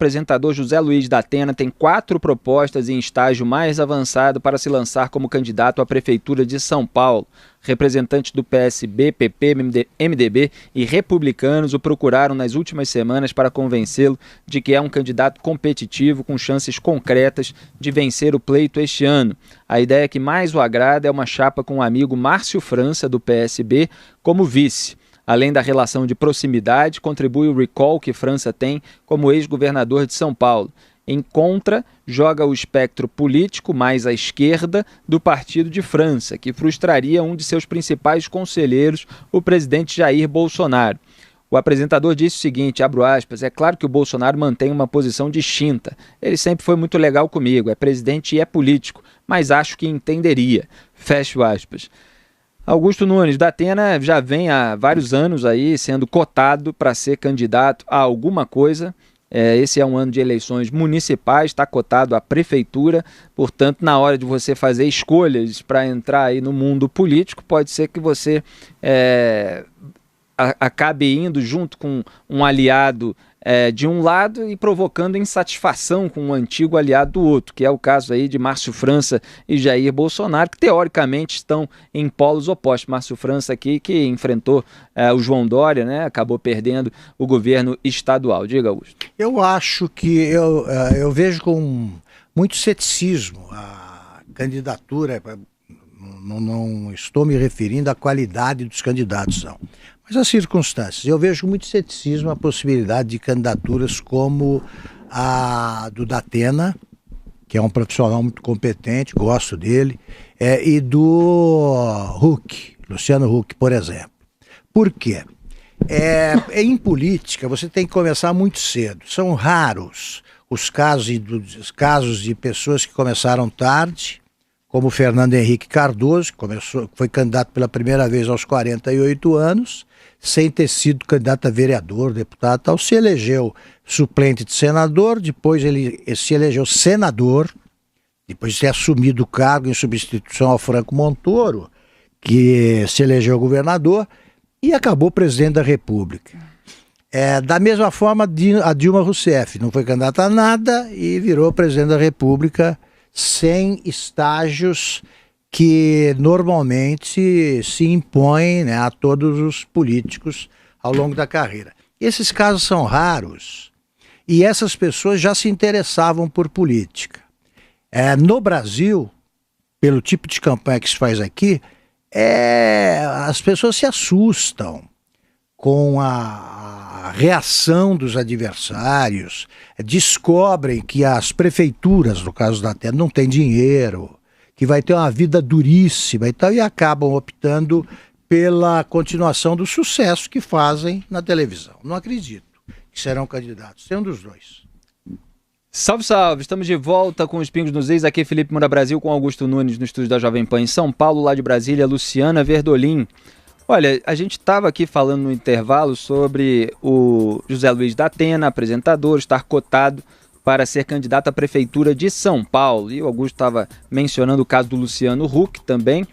apresentador José Luiz da Atena tem 4 propostas em estágio mais avançado para se lançar como candidato à Prefeitura de São Paulo. Representantes do PSB, PP, MDB e republicanos o procuraram nas últimas semanas para convencê-lo de que é um candidato competitivo com chances concretas de vencer o pleito este ano. A ideia que mais o agrada é uma chapa com o amigo Márcio França, do PSB, como vice. Além da relação de proximidade, contribui o recall que França tem como ex-governador de São Paulo. Em contra, joga o espectro político mais à esquerda do partido de França, que frustraria um de seus principais conselheiros, o presidente Jair Bolsonaro. O apresentador disse o seguinte, abro aspas, é claro que o Bolsonaro mantém uma posição distinta. Ele sempre foi muito legal comigo, é presidente e é político, mas acho que entenderia. Fecho aspas. Augusto Nunes da Atena já vem há vários anos aí sendo cotado para ser candidato a alguma coisa. Esse é um ano de eleições municipais, está cotado à prefeitura, portanto, na hora de você fazer escolhas para entrar aí no mundo político, pode ser que você acabe indo junto com um aliado de um lado e provocando insatisfação com o antigo aliado do outro, que é o caso aí de Márcio França e Jair Bolsonaro, que teoricamente estão em polos opostos. Márcio França aqui que enfrentou o João Dória, né, acabou perdendo o governo estadual. Diga, Augusto. Eu acho que eu vejo com muito ceticismo a candidatura, não estou me referindo à qualidade dos candidatos, não. Mas as circunstâncias, eu vejo com muito ceticismo a possibilidade de candidaturas como a do Datena, que é um profissional muito competente, gosto dele, e do Huck, Luciano Huck, por exemplo. Por quê? Em política você tem que começar muito cedo. São raros os casos de pessoas que começaram tarde, como o Fernando Henrique Cardoso, que foi candidato pela primeira vez aos 48 anos, sem ter sido candidato a vereador, deputado, tal, se elegeu suplente de senador, depois ele se elegeu senador, depois de ter assumido o cargo em substituição ao Franco Montoro, que se elegeu governador, e acabou presidente da República. Da mesma forma, a Dilma Rousseff não foi candidata a nada e virou presidente da República sem estágios que normalmente se impõem, né, a todos os políticos ao longo da carreira. Esses casos são raros e essas pessoas já se interessavam por política. No Brasil, pelo tipo de campanha que se faz aqui, as pessoas se assustam com a reação dos adversários, descobrem que as prefeituras, no caso da Terra, não têm dinheiro, que vai ter uma vida duríssima e tal, e acabam optando pela continuação do sucesso que fazem na televisão. Não acredito que serão candidatos, tem um dos dois. Salve, salve! Estamos de volta com os Pingos nos Is. Aqui Felipe Moura Brasil com Augusto Nunes no estúdio da Jovem Pan em São Paulo, lá de Brasília, Luciana Verdolim. Olha, a gente estava aqui falando no intervalo sobre o José Luiz da Atena, apresentador, estar cotado para ser candidato à Prefeitura de São Paulo. E o Augusto estava mencionando o caso do Luciano Huck também,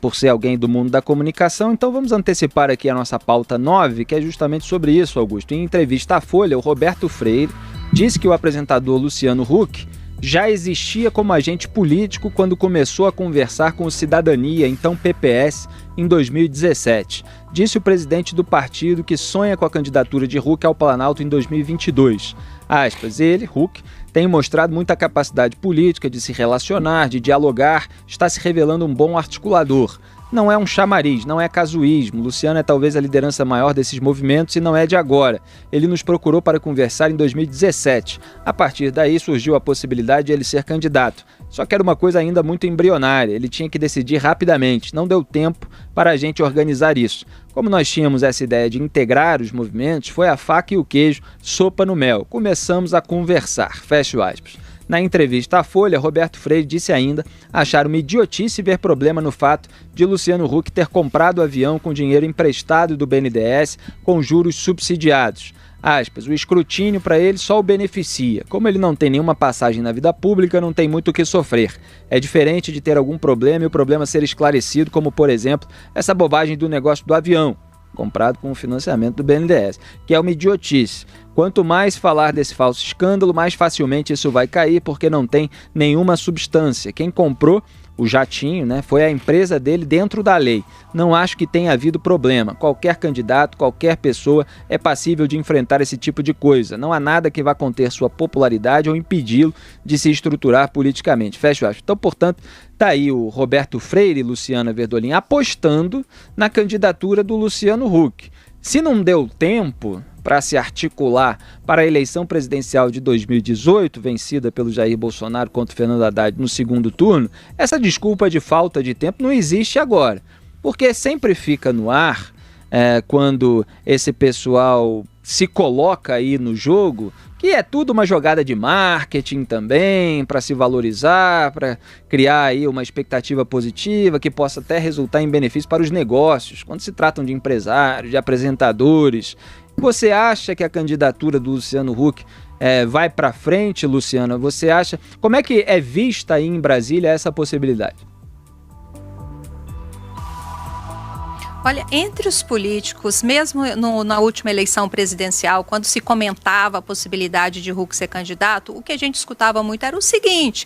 por ser alguém do mundo da comunicação. Então vamos antecipar aqui a nossa pauta 9, que é justamente sobre isso, Augusto. Em entrevista à Folha, o Roberto Freire disse que o apresentador Luciano Huck já existia como agente político quando começou a conversar com o Cidadania, então PPS, em 2017. Disse o presidente do partido que sonha com a candidatura de Huck ao Planalto em 2022. Aspas, ele, Huck, tem mostrado muita capacidade política de se relacionar, de dialogar, está se revelando um bom articulador. Não é um chamariz, não é casuísmo. Luciano é talvez a liderança maior desses movimentos e não é de agora. Ele nos procurou para conversar em 2017. A partir daí surgiu a possibilidade de ele ser candidato. Só que era uma coisa ainda muito embrionária, ele tinha que decidir rapidamente, não deu tempo para a gente organizar isso. Como nós tínhamos essa ideia de integrar os movimentos, foi a faca e o queijo, sopa no mel. Começamos a conversar, fecho aspas. Na entrevista à Folha, Roberto Freire disse ainda achar uma idiotice ver problema no fato de Luciano Huck ter comprado o avião com dinheiro emprestado do BNDES com juros subsidiados. Aspas, o escrutínio para ele só o beneficia. Como ele não tem nenhuma passagem na vida pública, não tem muito o que sofrer. É diferente de ter algum problema e o problema ser esclarecido, como, por exemplo, essa bobagem do negócio do avião. comprado com o financiamento do BNDES, que é uma idiotice. Quanto mais falar desse falso escândalo, mais facilmente isso vai cair, porque não tem nenhuma substância. Quem comprou o jatinho, né, foi a empresa dele dentro da lei. Não acho que tenha havido problema. Qualquer candidato, qualquer pessoa é passível de enfrentar esse tipo de coisa. Não há nada que vá conter sua popularidade ou impedi-lo de se estruturar politicamente. Fecha o aspas. Então, portanto, está aí o Roberto Freire e Luciana Verdolim apostando na candidatura do Luciano Huck. Se não deu tempo para se articular para a eleição presidencial de 2018, vencida pelo Jair Bolsonaro contra o Fernando Haddad no segundo turno, essa desculpa de falta de tempo não existe agora. Porque sempre fica no ar, quando esse pessoal se coloca aí no jogo, que é tudo uma jogada de marketing também, para se valorizar, para criar aí uma expectativa positiva que possa até resultar em benefício para os negócios, quando se tratam de empresários, de apresentadores. Você acha que a candidatura do Luciano Huck vai para frente, Luciana? Você acha? Como é que é vista aí em Brasília essa possibilidade? Olha, entre os políticos, mesmo na última eleição presidencial, quando se comentava a possibilidade de Huck ser candidato, o que a gente escutava muito era o seguinte,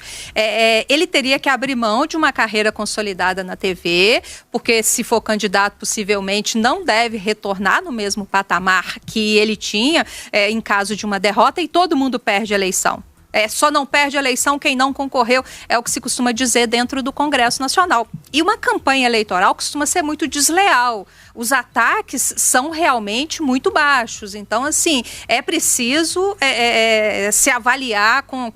ele teria que abrir mão de uma carreira consolidada na TV, porque se for candidato, possivelmente não deve retornar no mesmo patamar que ele tinha em caso de uma derrota, e todo mundo perde a eleição. Só não perde a eleição quem não concorreu, é o que se costuma dizer dentro do Congresso Nacional. E uma campanha eleitoral costuma ser muito desleal. Os ataques são realmente muito baixos. Então, assim, é preciso se avaliar com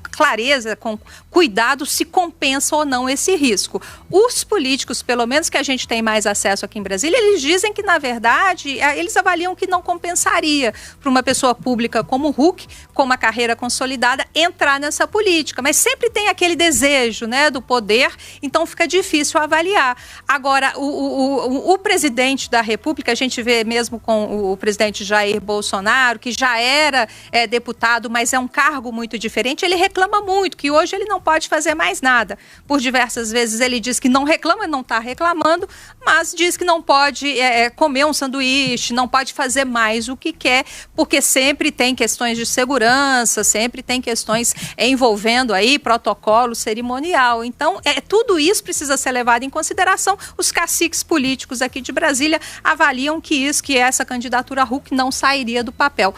clareza, com cuidado, se compensa ou não esse risco. Os políticos, pelo menos que a gente tem mais acesso aqui em Brasília, eles dizem que, na verdade, eles avaliam que não compensaria para uma pessoa pública como o Huck, com uma carreira consolidada, entrar nessa política. Mas sempre tem aquele desejo, né, do poder, então fica difícil avaliar. Agora, o presidente da República, a gente vê mesmo com o presidente Jair Bolsonaro, que já era deputado, mas é um cargo muito diferente, ele reclama muito, que hoje ele não pode fazer mais nada. Por diversas vezes ele diz que não reclama, não está reclamando, mas diz que não pode comer um sanduíche, não pode fazer mais o que quer, porque sempre tem questões de segurança, sempre tem questões envolvendo aí protocolo cerimonial. Então, tudo isso precisa ser levado em consideração. Os caciques políticos aqui de Brasília avaliam que essa candidatura Huck não sairia do papel.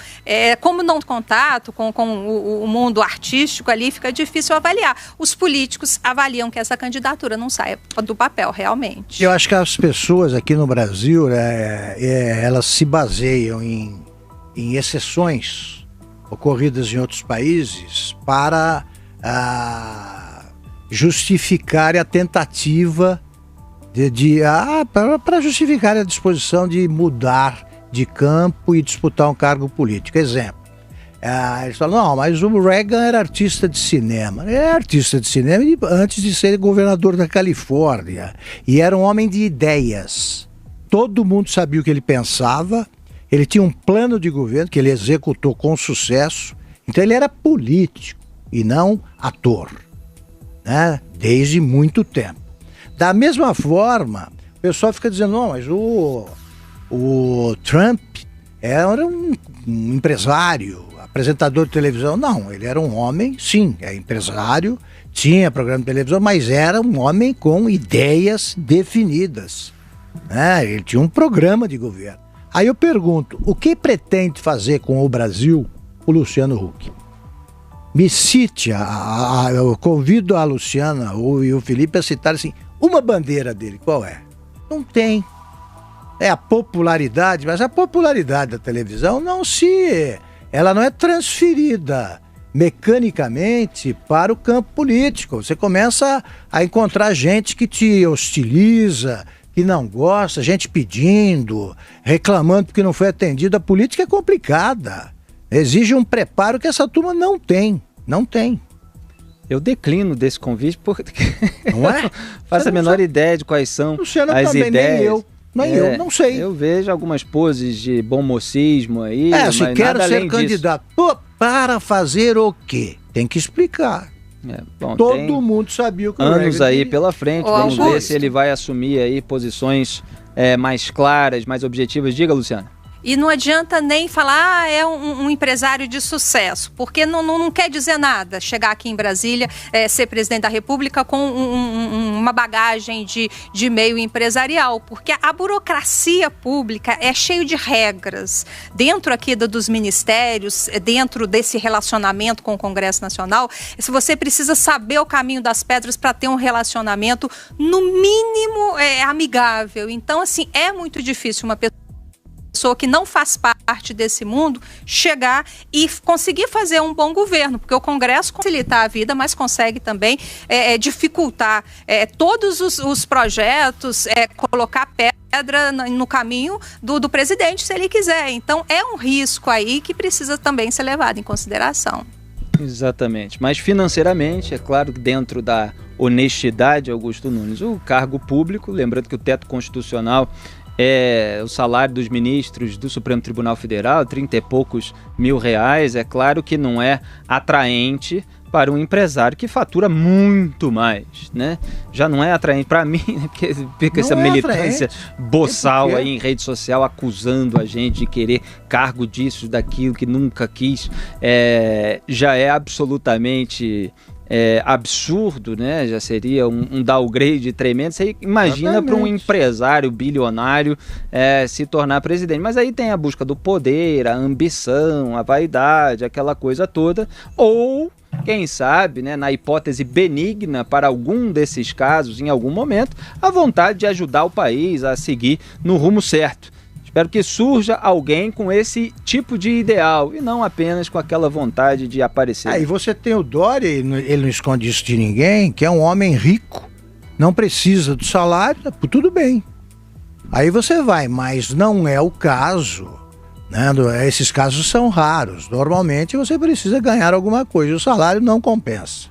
Como não contato com o mundo artístico ali, fica difícil avaliar. Os políticos avaliam que essa candidatura não saia do papel, realmente. Eu acho que as pessoas aqui no Brasil, elas se baseiam em exceções ocorridas em outros países para justificar a tentativa para justificar a disposição de mudar de campo e disputar um cargo político. Exemplo, eles falam, não, mas o Reagan era artista de cinema. É artista de cinema antes de ser governador da Califórnia. E era um homem de ideias. Todo mundo sabia o que ele pensava. Ele tinha um plano de governo que ele executou com sucesso. Então ele era político e não ator, né? Desde muito tempo. Da mesma forma, o pessoal fica dizendo, não, mas o Trump era um empresário, apresentador de televisão. Não, ele era um homem, sim, empresário, tinha programa de televisão, mas era um homem com ideias definidas, né? Ele tinha um programa de governo. Aí eu pergunto, o que pretende fazer com o Brasil o Luciano Huck? Me cite, eu convido a Luciana e o Felipe a citar assim, uma bandeira dele, qual é? Não tem. É a popularidade, mas a popularidade da televisão ela não é transferida mecanicamente para o campo político. Você começa a encontrar gente que te hostiliza, que não gosta, gente pedindo, reclamando porque não foi atendido. A política é complicada. Exige um preparo que essa turma não tem. Não tem. Eu declino desse convite porque não é? Faço a menor ideia de quais são as também, ideias. Nem eu, não sei. Eu vejo algumas poses de bom mocismo aí, mas se quero nada ser além candidato, para fazer o quê? Tem que explicar. Todo mundo sabia o que anos o aí queria. pela frente, vamos ver se ele vai assumir aí posições mais claras, mais objetivas. Diga, Luciana. E não adianta nem falar, é um empresário de sucesso, porque não quer dizer nada chegar aqui em Brasília, ser presidente da República com uma bagagem de meio empresarial, porque a burocracia pública é cheia de regras. Dentro aqui dos ministérios, dentro desse relacionamento com o Congresso Nacional, se você precisa saber o caminho das pedras para ter um relacionamento, no mínimo, amigável. Então, assim, é muito difícil uma pessoa que não faz parte desse mundo chegar e conseguir fazer um bom governo, porque o Congresso facilita a vida, mas consegue também dificultar todos os projetos, colocar pedra no caminho do presidente, se ele quiser. Então é um risco aí que precisa também ser levado em consideração. Exatamente, mas financeiramente, é claro que dentro da honestidade, Augusto Nunes, o cargo público, lembrando que o teto constitucional o salário dos ministros do Supremo Tribunal Federal, 30 e poucos mil reais, é claro que não é atraente para um empresário que fatura muito mais, né? Já não é atraente para mim, né? Porque fica essa militância boçal aí em rede social acusando a gente de querer cargo disso, daquilo que nunca quis, já é absolutamente absurdo, né? Já seria um downgrade tremendo. Você imagina para um empresário bilionário se tornar presidente. Mas aí tem a busca do poder, a ambição, a vaidade, aquela coisa toda. Ou, quem sabe, né, na hipótese benigna para algum desses casos, em algum momento, a vontade de ajudar o país a seguir no rumo certo. Espero que surja alguém com esse tipo de ideal e não apenas com aquela vontade de aparecer. E você tem o Dória, ele não esconde isso de ninguém, que é um homem rico, não precisa do salário, tudo bem. Aí você vai, mas não é o caso, né? Esses casos são raros. Normalmente você precisa ganhar alguma coisa, o salário não compensa.